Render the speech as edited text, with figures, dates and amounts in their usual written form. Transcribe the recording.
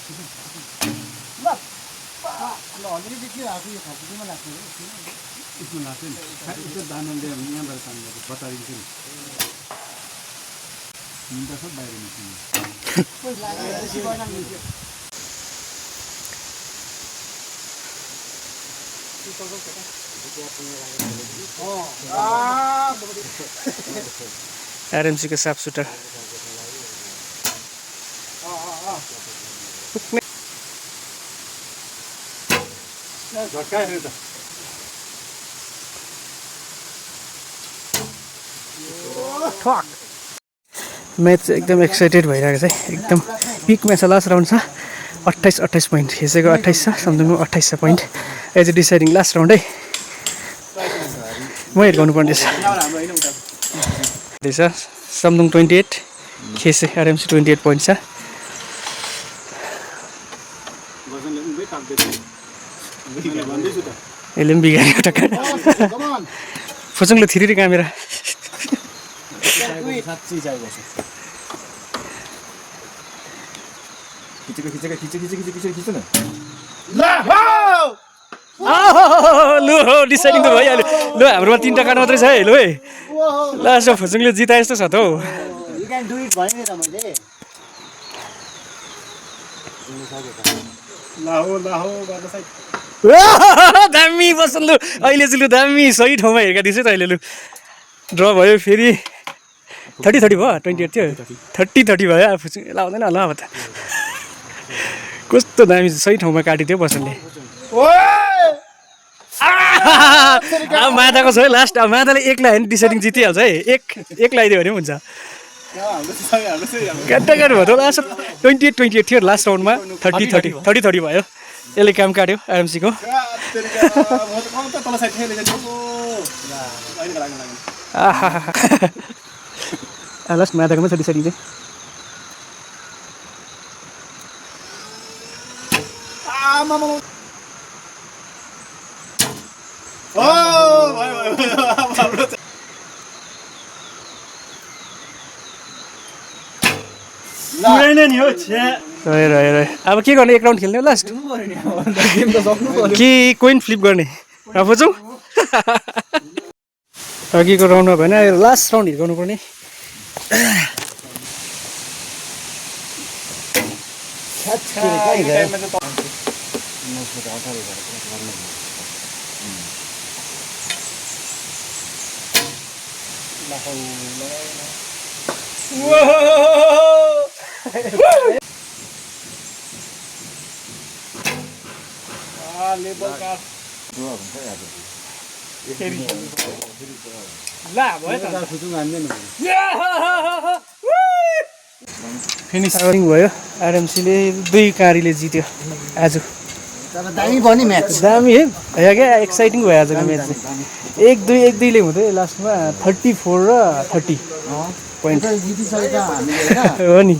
ल अलिकति के आएको यो खाँचीमा लाग्छ यसमा लाग्छ नि यसो दानाले यहाँबाट काम गर्छ बताइदिन्छु नि हिँड्दा सब बाहिर निस्किन्छ आरएमसी को साफ सुटर मैच एकदम एक्साइटेड भइरहेको छ एकदम पिक मैच लास्ट राउन्ड छ 28 पोइन्ट हिजोको 28 छ समथिङको 28 छ point as a deciding last round है म हेड गर्नुपर्ने छ समथिङ 28 खेसे आरएमसी 28 पोइन्ट छ यसले पनि बिगाऱ्यो एउटा फुचुङले थिरी क्यामेरा लु हो डिसाइडिङ त भइहाल्यो लु हाम्रोमा 3टा कार्ड मात्रै छ है लु है लास्ट फुचुङले जिता जस्तो छ त हौ दामी बस्नु लु अहिले चाहिँ लु दामी सही ठाउँमा हेरेका दिएछ त अहिले लु ड्र भयो फेरि 30 भयो 28 थियो 30 भयो फुचुङ लाउँदैन होला अब त कस्तो दामी सही ठाउँमा काटिदियो बसनले अब माताको छ है लास्ट अब माताले एक लगायो भने डिसाइडिङ जितिहाल्छ है एक लगाइदियो भने पनि हुन्छ क्याटागरी भयो त लास्ट 28 थियो लास्ट राउन्डमा 30 भयो यसले काम काट्यो आरएमसीको लास्ट माताको पनि छ डिसाइडिङ चाहिँ अब के गर्ने एक राउन्ड खेल्ने लास्ट कि कोइन फ्लिप गर्ने बुझौँ अघिको राउन्डमा भएन लास्ट राउन्ड हिट गर्नुपर्ने फिनिसिङ भयो आरएमसीले 2 कारीले जित्यो आज दामी पनि म्याच दामी है क्या एक्साइटिङ भयो आजको म्याच चाहिँ 1-2 ले हुँदै लास्टमा 34 र 30 पोइन्ट जितिसकेका हामीले हो नि